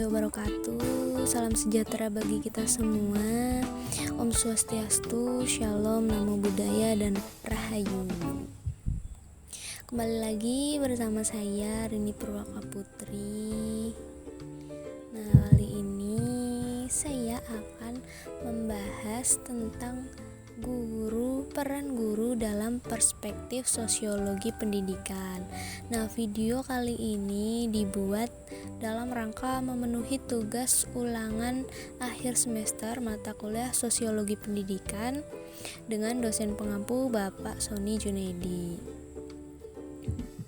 warahmatullahi wabarakatuh. Salam sejahtera bagi kita semua. Om Swastiastu, Shalom, Namo Buddhaya, dan Rahayu. Kembali lagi bersama saya Rini Purwaka Putri. Nah, kali ini saya akan membahas tentang peran guru dalam perspektif sosiologi pendidikan. Nah, video kali ini dibuat dalam rangka memenuhi tugas ulangan akhir semester mata kuliah Sosiologi Pendidikan dengan dosen pengampu Bapak Sony Junaidi.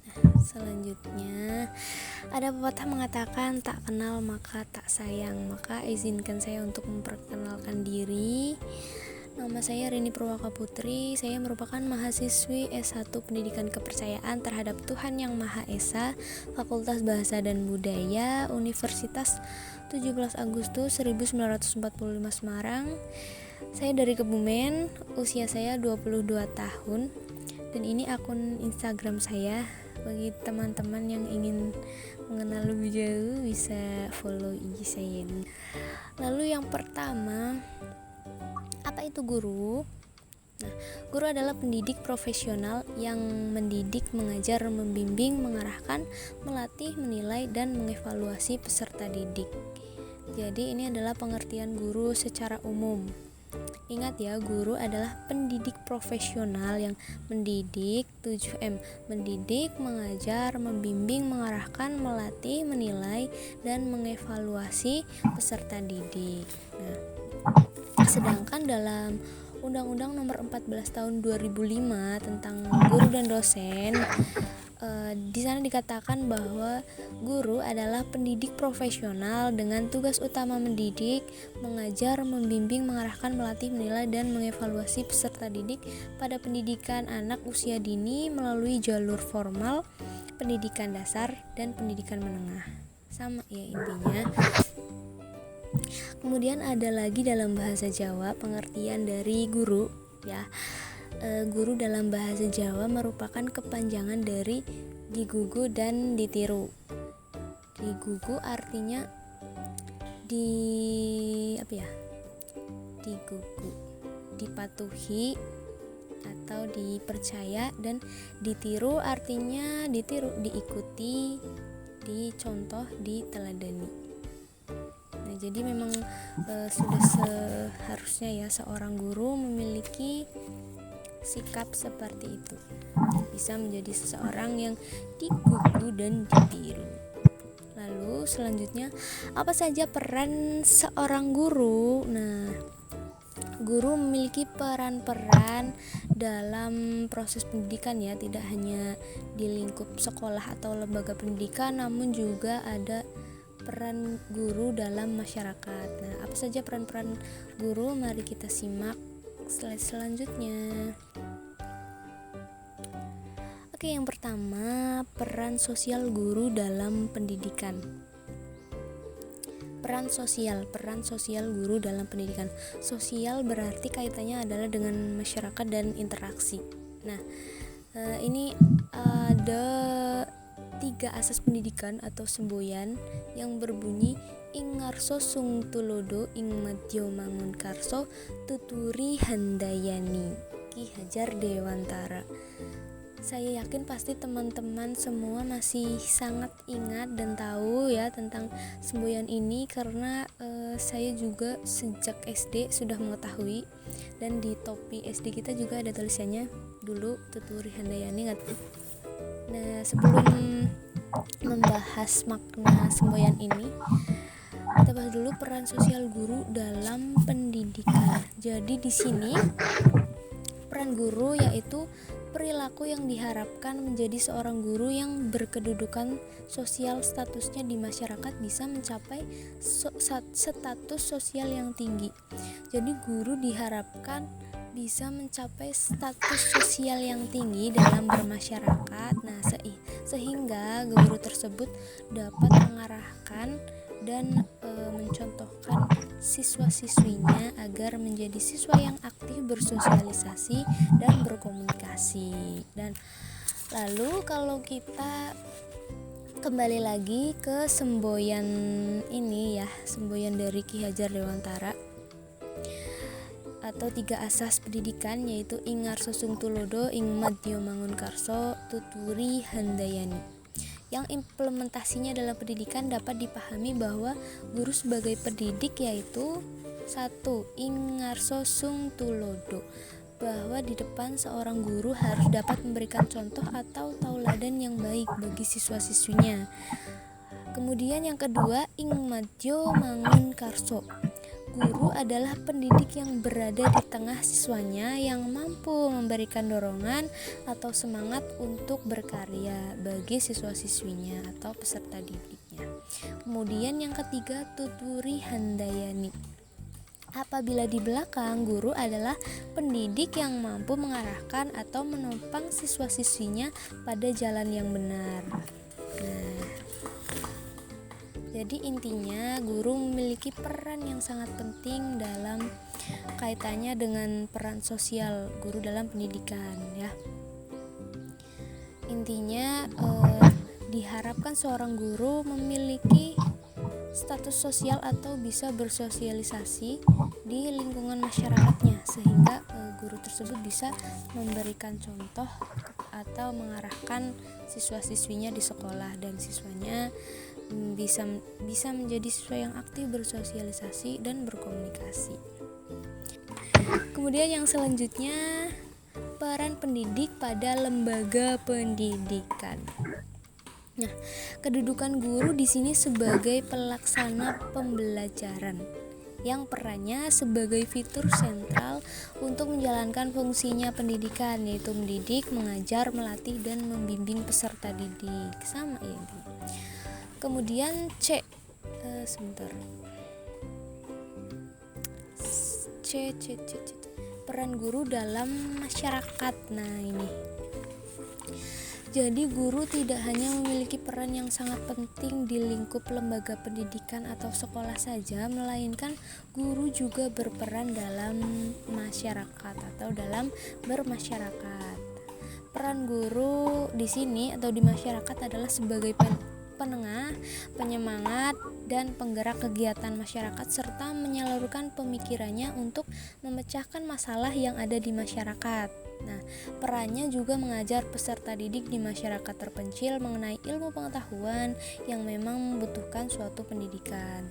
Nah, selanjutnya ada pepatah mengatakan tak kenal maka tak sayang. Maka izinkan saya untuk memperkenalkan diri. Nama saya Rini Purwaka Putri. Saya merupakan mahasiswi S1 Pendidikan Kepercayaan Terhadap Tuhan Yang Maha Esa, Fakultas Bahasa dan Budaya, Universitas 17 Agustus 1945 Semarang. Saya dari Kebumen, usia saya 22 tahun. Dan ini akun Instagram saya. Bagi teman-teman yang ingin mengenal lebih jauh bisa follow IG saya. Lalu yang pertama, apa itu guru? Nah, guru adalah pendidik profesional yang mendidik, mengajar, membimbing, mengarahkan, melatih, menilai, dan mengevaluasi peserta didik. Jadi ini adalah pengertian guru secara umum. Ingat ya, guru adalah pendidik profesional yang mendidik, 7M, mendidik, mengajar, membimbing, mengarahkan, melatih, menilai, dan mengevaluasi peserta didik. Nah, sedangkan dalam Undang-Undang Nomor 14 Tahun 2005 tentang guru dan dosen, di sana dikatakan bahwa guru adalah pendidik profesional dengan tugas utama mendidik, mengajar, membimbing, mengarahkan, melatih, menilai, dan mengevaluasi peserta didik pada pendidikan anak usia dini melalui jalur formal, pendidikan dasar, dan pendidikan menengah. Sama ya intinya. Kemudian ada lagi dalam bahasa Jawa pengertian dari guru ya. Guru dalam bahasa Jawa merupakan kepanjangan dari digugu dan ditiru. Digugu artinya digugu, dipatuhi atau dipercaya, dan ditiru artinya ditiru, diikuti, dicontoh, diteladani. Nah, jadi memang sudah seharusnya ya seorang guru memiliki sikap seperti itu, bisa menjadi seseorang yang digugu dan ditiru. Lalu selanjutnya, apa saja peran seorang guru? Nah, guru memiliki peran-peran dalam proses pendidikan ya, tidak hanya di lingkup sekolah atau lembaga pendidikan, namun juga ada peran guru dalam masyarakat. Nah, apa saja peran-peran guru? Mari kita simak slide selanjutnya. Oke, yang pertama, peran sosial guru dalam pendidikan. Peran sosial guru dalam pendidikan. Sosial berarti kaitannya adalah dengan masyarakat dan interaksi. Nah, ini ada 3 asas pendidikan atau semboyan yang berbunyi ing ngarso sung tulodo ing madya mangun karso tuturi handayani. Ki Hajar Dewantara. Saya yakin pasti teman-teman semua masih sangat ingat dan tahu ya tentang semboyan ini, karena saya juga sejak SD sudah mengetahui, dan di topi SD kita juga ada tulisannya dulu tuturi handayani. Nah, sebelum membahas makna semboyan ini, kita bahas dulu peran sosial guru dalam pendidikan. Jadi di sini peran guru yaitu perilaku yang diharapkan menjadi seorang guru yang berkedudukan sosial, statusnya di masyarakat bisa mencapai status sosial yang tinggi. Jadi guru diharapkan bisa mencapai status sosial yang tinggi dalam bermasyarakat. Nah, sehingga guru tersebut dapat mengarahkan dan mencontohkan siswa-siswinya agar menjadi siswa yang aktif bersosialisasi dan berkomunikasi. Dan lalu kalau kita Kembali lagi ke semboyan ini ya, semboyan dari Ki Hajar Dewantara atau 3 asas pendidikan, yaitu ing ngarso sung tulodo, ing madya mangun karso, tuturi handayani. Yang implementasinya dalam pendidikan dapat dipahami bahwa guru sebagai pendidik yaitu 1. Ing ngarso sung tulodo, bahwa di depan seorang guru harus dapat memberikan contoh atau tauladan yang baik bagi siswa-siswinya. Kemudian yang kedua, ing madya mangun karso, guru adalah pendidik yang berada di tengah siswanya yang mampu memberikan dorongan atau semangat untuk berkarya bagi siswa-siswinya atau peserta didiknya. Kemudian yang ketiga, tuturi handayani, apabila di belakang, guru adalah pendidik yang mampu mengarahkan atau menopang siswa-siswinya pada jalan yang benar. Nah, jadi intinya guru memiliki peran yang sangat penting dalam kaitannya dengan peran sosial guru dalam pendidikan ya. Intinya diharapkan seorang guru memiliki status sosial atau bisa bersosialisasi di lingkungan masyarakatnya, sehingga guru tersebut bisa memberikan contoh atau mengarahkan siswa-siswinya di sekolah, dan siswanya bisa menjadi siswa yang aktif bersosialisasi dan berkomunikasi. Kemudian yang selanjutnya, peran pendidik pada lembaga pendidikan. Nah, kedudukan guru di sini sebagai pelaksana pembelajaran yang perannya sebagai fitur sentral untuk menjalankan fungsinya pendidikan, yaitu mendidik, mengajar, melatih, dan membimbing peserta didik. Sama ya. Kemudian peran guru dalam masyarakat. Nah, ini. Jadi guru tidak hanya memiliki peran yang sangat penting di lingkup lembaga pendidikan atau sekolah saja, melainkan guru juga berperan dalam masyarakat atau dalam bermasyarakat. Peran guru di sini atau di masyarakat adalah sebagai penengah, penyemangat, dan penggerak kegiatan masyarakat serta menyalurkan pemikirannya untuk memecahkan masalah yang ada di masyarakat. Nah, perannya juga mengajar peserta didik di masyarakat terpencil mengenai ilmu pengetahuan yang memang membutuhkan suatu pendidikan.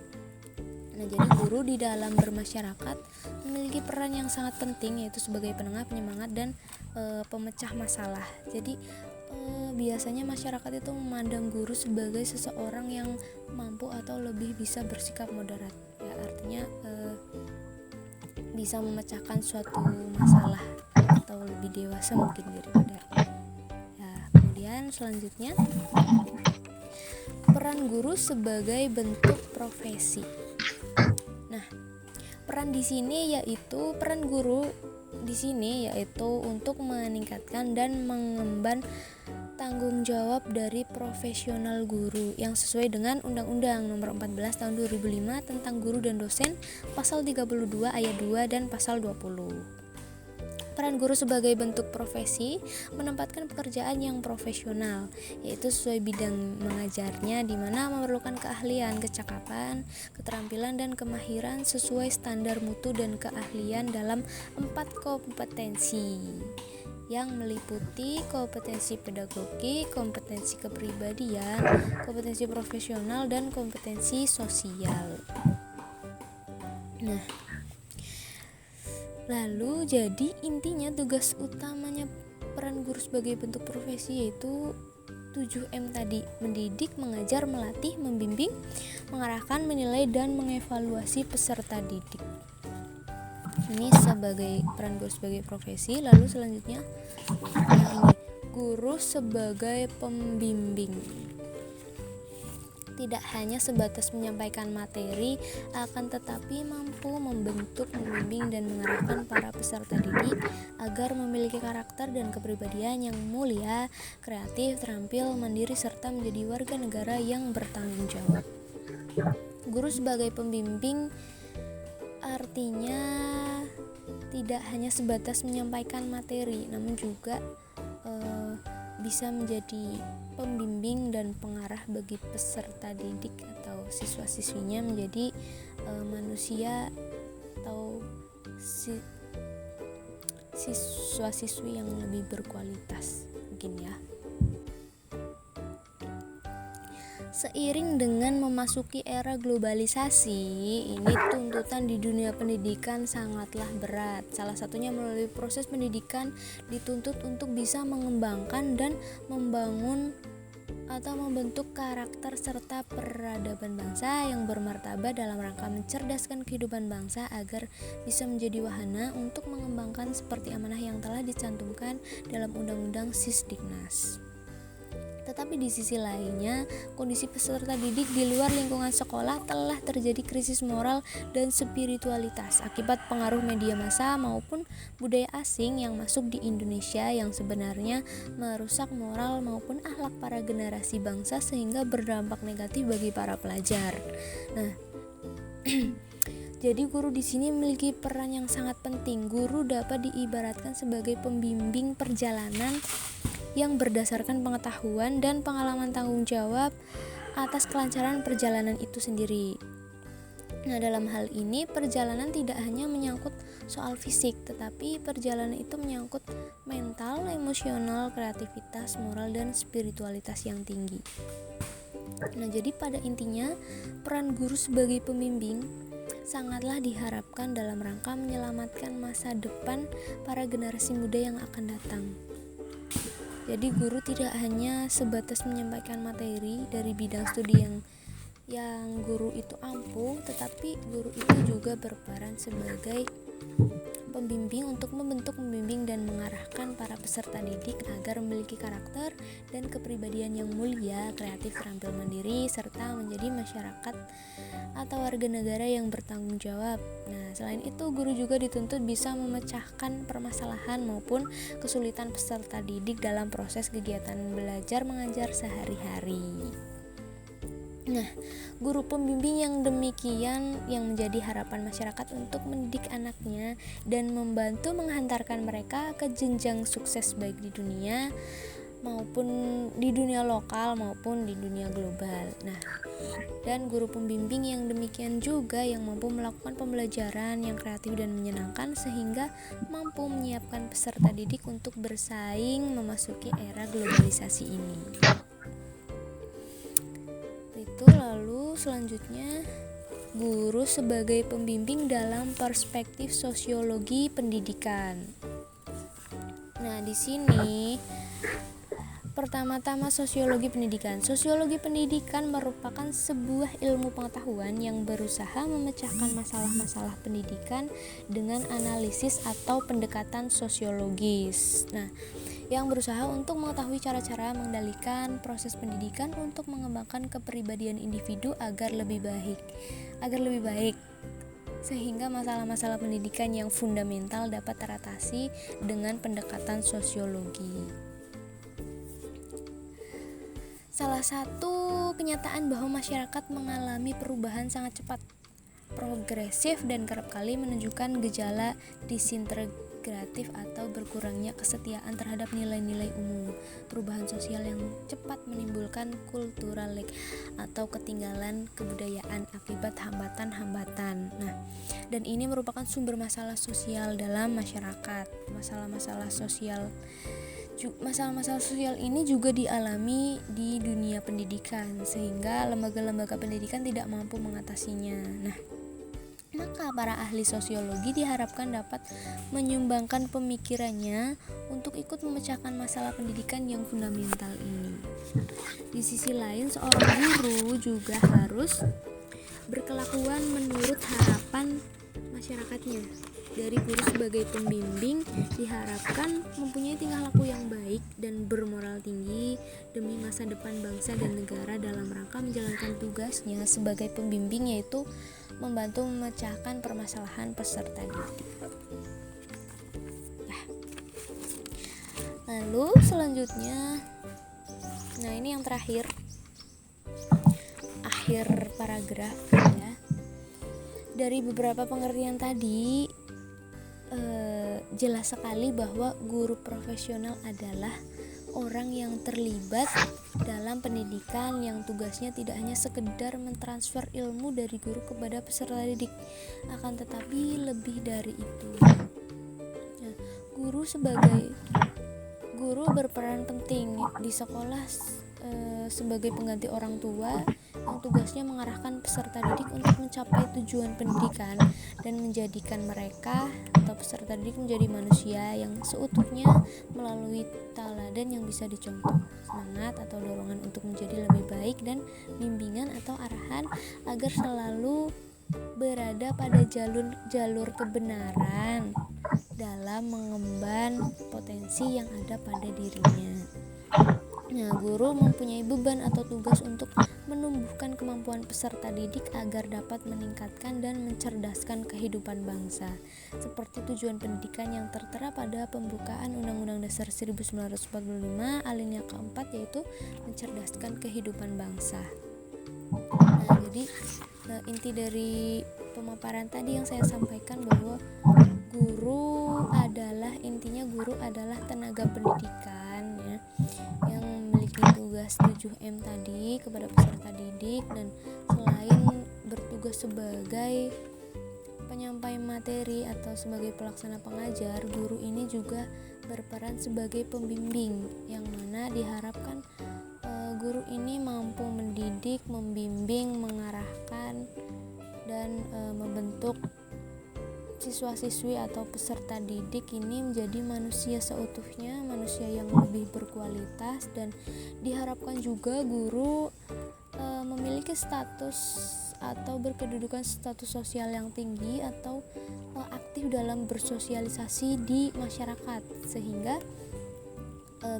Nah, jadi guru di dalam bermasyarakat memiliki peran yang sangat penting, yaitu sebagai penengah, penyemangat, dan pemecah masalah. Jadi biasanya masyarakat itu memandang guru sebagai seseorang yang mampu atau lebih bisa bersikap moderat. Ya, artinya bisa memecahkan suatu masalah atau lebih dewasa mungkin daripada. Ya, kemudian selanjutnya, peran guru sebagai bentuk profesi. Nah, peran guru di sini yaitu untuk meningkatkan dan mengemban tanggung jawab dari profesional guru yang sesuai dengan Undang-Undang Nomor 14 Tahun 2005 tentang Guru dan Dosen, Pasal 32 Ayat 2 dan Pasal 20. Peran guru sebagai bentuk profesi menempatkan pekerjaan yang profesional, yaitu sesuai bidang mengajarnya, di mana memerlukan keahlian, kecakapan, keterampilan, dan kemahiran sesuai standar mutu dan keahlian dalam 4 kompetensi yang meliputi kompetensi pedagogi, kompetensi kepribadian, kompetensi profesional, dan kompetensi sosial. Nah, lalu jadi intinya tugas utamanya peran guru sebagai bentuk profesi yaitu 7M tadi: mendidik, mengajar, melatih, membimbing, mengarahkan, menilai, dan mengevaluasi peserta didik. Ini sebagai peran guru sebagai profesi. Lalu selanjutnya ini, guru sebagai pembimbing. Tidak hanya sebatas menyampaikan materi, akan tetapi mampu membentuk, membimbing, dan mengarahkan para peserta didik agar memiliki karakter dan kepribadian yang mulia, kreatif, terampil, mandiri, serta menjadi warga negara yang bertanggung jawab. Guru sebagai pembimbing artinya tidak hanya sebatas menyampaikan materi, namun juga bisa menjadi pembimbing dan pengarah bagi peserta didik atau siswa-siswinya menjadi manusia atau siswa-siswi yang lebih berkualitas mungkin ya. Seiring dengan memasuki era globalisasi, ini tuntutan di dunia pendidikan sangatlah berat. Salah satunya melalui proses pendidikan dituntut untuk bisa mengembangkan dan membangun atau membentuk karakter serta peradaban bangsa yang bermartabat dalam rangka mencerdaskan kehidupan bangsa agar bisa menjadi wahana untuk mengembangkan seperti amanah yang telah dicantumkan dalam Undang-Undang Sisdiknas. Tetapi di sisi lainnya, kondisi peserta didik di luar lingkungan sekolah telah terjadi krisis moral dan spiritualitas akibat pengaruh media massa maupun budaya asing yang masuk di Indonesia yang sebenarnya merusak moral maupun akhlak para generasi bangsa sehingga berdampak negatif bagi para pelajar. Nah, jadi guru di sini memiliki peran yang sangat penting. Guru dapat diibaratkan sebagai pembimbing perjalanan yang berdasarkan pengetahuan dan pengalaman tanggung jawab atas kelancaran perjalanan itu sendiri. Nah, dalam hal ini perjalanan tidak hanya menyangkut soal fisik, tetapi perjalanan itu menyangkut mental, emosional, kreativitas, moral, dan spiritualitas yang tinggi. Nah, jadi pada intinya peran guru sebagai pembimbing sangatlah diharapkan dalam rangka menyelamatkan masa depan para generasi muda yang akan datang. Jadi guru tidak hanya sebatas menyampaikan materi dari bidang studi yang guru itu ampuh, tetapi guru itu juga berperan sebagai pembimbing untuk membentuk, membimbing dan mengarahkan para peserta didik agar memiliki karakter dan kepribadian yang mulia, kreatif, terampil mandiri, serta menjadi masyarakat atau warga negara yang bertanggung jawab. Nah, selain itu guru juga dituntut bisa memecahkan permasalahan maupun kesulitan peserta didik dalam proses kegiatan belajar mengajar sehari-hari. Nah, guru pembimbing yang demikian yang menjadi harapan masyarakat untuk mendidik anaknya dan membantu menghantarkan mereka ke jenjang sukses baik di dunia maupun di dunia lokal maupun di dunia global. Nah, dan guru pembimbing yang demikian juga yang mampu melakukan pembelajaran yang kreatif dan menyenangkan sehingga mampu menyiapkan peserta didik untuk bersaing memasuki era globalisasi ini. Itu lalu selanjutnya guru sebagai pembimbing dalam perspektif sosiologi pendidikan. Nah, di sini pertama-tama sosiologi pendidikan. Sosiologi pendidikan merupakan sebuah ilmu pengetahuan yang berusaha memecahkan masalah-masalah pendidikan dengan analisis atau pendekatan sosiologis. Nah, yang berusaha untuk mengetahui cara-cara mengendalikan proses pendidikan untuk mengembangkan kepribadian individu agar lebih baik sehingga masalah-masalah pendidikan yang fundamental dapat teratasi dengan pendekatan sosiologi. Salah satu kenyataan bahwa masyarakat mengalami perubahan sangat cepat, progresif dan kerap kali menunjukkan gejala disintegratif atau berkurangnya kesetiaan terhadap nilai-nilai umum. Perubahan sosial yang cepat menimbulkan cultural lag atau ketinggalan kebudayaan akibat hambatan-hambatan. Nah, dan ini merupakan sumber masalah sosial dalam masyarakat. Masalah-masalah sosial ini juga dialami di dunia pendidikan sehingga lembaga-lembaga pendidikan tidak mampu mengatasinya. Nah, maka para ahli sosiologi diharapkan dapat menyumbangkan pemikirannya untuk ikut memecahkan masalah pendidikan yang fundamental ini. Di sisi lain, seorang guru juga harus berkelakuan menurut harapan masyarakatnya. Dari guru sebagai pembimbing diharapkan mempunyai tingkah laku yang baik dan bermoral tinggi demi masa depan bangsa dan negara dalam rangka menjalankan tugasnya sebagai pembimbing, yaitu membantu memecahkan permasalahan peserta didik. Lalu selanjutnya, nah ini yang terakhir, akhir paragraf ya. Dari beberapa pengertian tadi jelas sekali bahwa guru profesional adalah orang yang terlibat dalam pendidikan yang tugasnya tidak hanya sekedar mentransfer ilmu dari guru kepada peserta didik, akan tetapi lebih dari itu. Nah, guru berperan penting di sekolah sebagai pengganti orang tua yang tugasnya mengarahkan peserta didik untuk mencapai tujuan pendidikan dan menjadikan mereka atau peserta didik menjadi manusia yang seutuhnya melalui teladan yang bisa dicontoh, semangat atau dorongan untuk menjadi lebih baik, dan bimbingan atau arahan agar selalu berada pada jalur kebenaran dalam mengemban potensi yang ada pada dirinya. Nah, guru mempunyai beban atau tugas untuk menumbuhkan kemampuan peserta didik agar dapat meningkatkan dan mencerdaskan kehidupan bangsa, seperti tujuan pendidikan yang tertera pada pembukaan Undang-Undang Dasar 1945 alinea keempat, yaitu mencerdaskan kehidupan bangsa. Nah, jadi inti dari pemaparan tadi yang saya sampaikan bahwa guru adalah tenaga pendidikan ya, yang memiliki tugas 7M tadi kepada peserta didik, dan selain bertugas sebagai penyampai materi atau sebagai pelaksana pengajar, guru ini juga berperan sebagai pembimbing, yang mana diharapkan guru ini mampu mendidik, membimbing, mengarahkan, dan membentuk siswa-siswi atau peserta didik ini menjadi manusia seutuhnya, manusia yang lebih berkualitas. Dan diharapkan juga guru memiliki status atau berkedudukan status sosial yang tinggi atau aktif dalam bersosialisasi di masyarakat, sehingga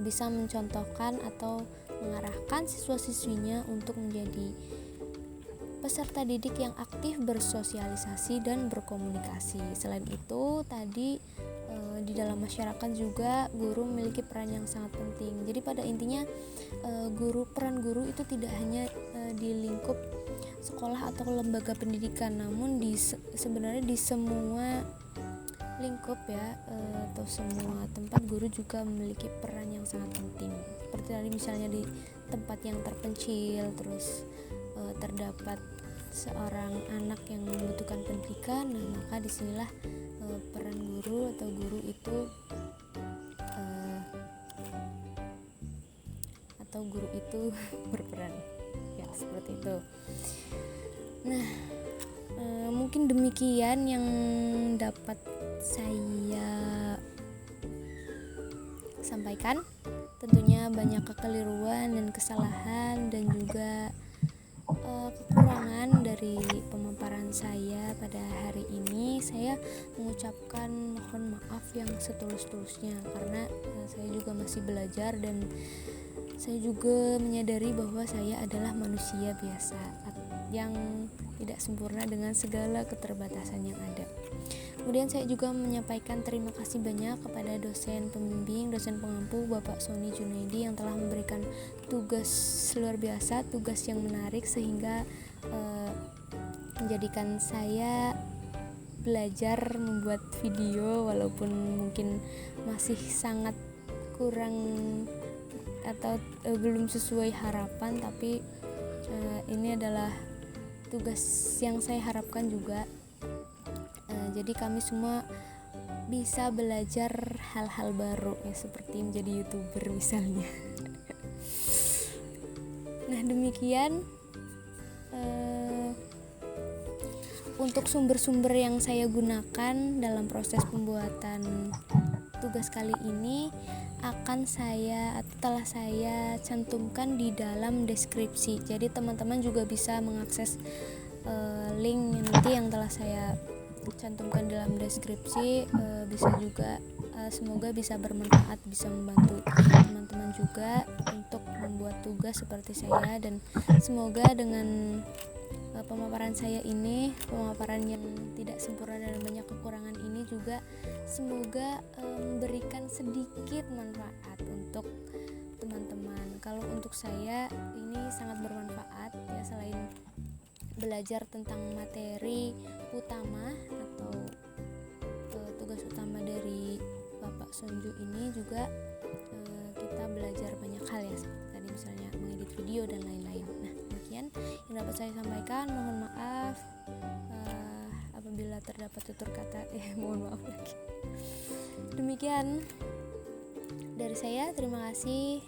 bisa mencontohkan atau mengarahkan siswa-siswinya untuk menjadi peserta didik yang aktif bersosialisasi dan berkomunikasi. Selain itu, tadi di dalam masyarakat juga guru memiliki peran yang sangat penting. Jadi pada intinya peran guru itu tidak hanya di lingkup sekolah atau lembaga pendidikan, namun sebenarnya di semua lingkup ya, atau semua tempat guru juga memiliki peran yang sangat penting. Seperti tadi misalnya di tempat yang terpencil, terus terdapat seorang anak yang membutuhkan pendidikan, nah maka disinilah peran guru atau guru itu berperan ya, seperti itu. Nah, mungkin demikian yang dapat saya sampaikan. Tentunya banyak kekeliruan dan kesalahan dan juga kekurangan dari pemaparan saya pada hari ini. Saya mengucapkan mohon maaf yang setulus-tulusnya, karena saya juga masih belajar dan saya juga menyadari bahwa saya adalah manusia biasa yang tidak sempurna dengan segala keterbatasan yang ada. Kemudian saya juga menyampaikan terima kasih banyak kepada dosen pembimbing, dosen pengampu Bapak Sony Junaidi yang telah memberikan tugas luar biasa, tugas yang menarik, sehingga menjadikan saya belajar membuat video walaupun mungkin masih sangat kurang atau belum sesuai harapan, tapi ini adalah tugas yang saya harapkan juga. Jadi kami semua bisa belajar hal-hal baru ya, seperti menjadi YouTuber misalnya. Nah, demikian untuk sumber-sumber yang saya gunakan dalam proses pembuatan tugas kali ini telah saya cantumkan di dalam deskripsi. Jadi teman-teman juga bisa mengakses link nanti yang telah saya cantumkan dalam deskripsi. Bisa juga semoga bisa bermanfaat, bisa membantu teman-teman juga untuk membuat tugas seperti saya, dan semoga dengan pemaparan saya ini, pemaparan yang tidak sempurna dan banyak kekurangan ini juga semoga memberikan sedikit manfaat untuk teman-teman. Kalau untuk saya ini sangat bermanfaat ya, selain belajar tentang materi utama atau tugas utama dari Bapak Sonju ini, juga kita belajar belajar banyak hal ya, seperti tadi misalnya mengedit video dan lain-lain. Nah, demikian yang dapat saya sampaikan. Mohon maaf apabila terdapat tutur kata, mohon maaf lagi. Demikian dari saya, terima kasih.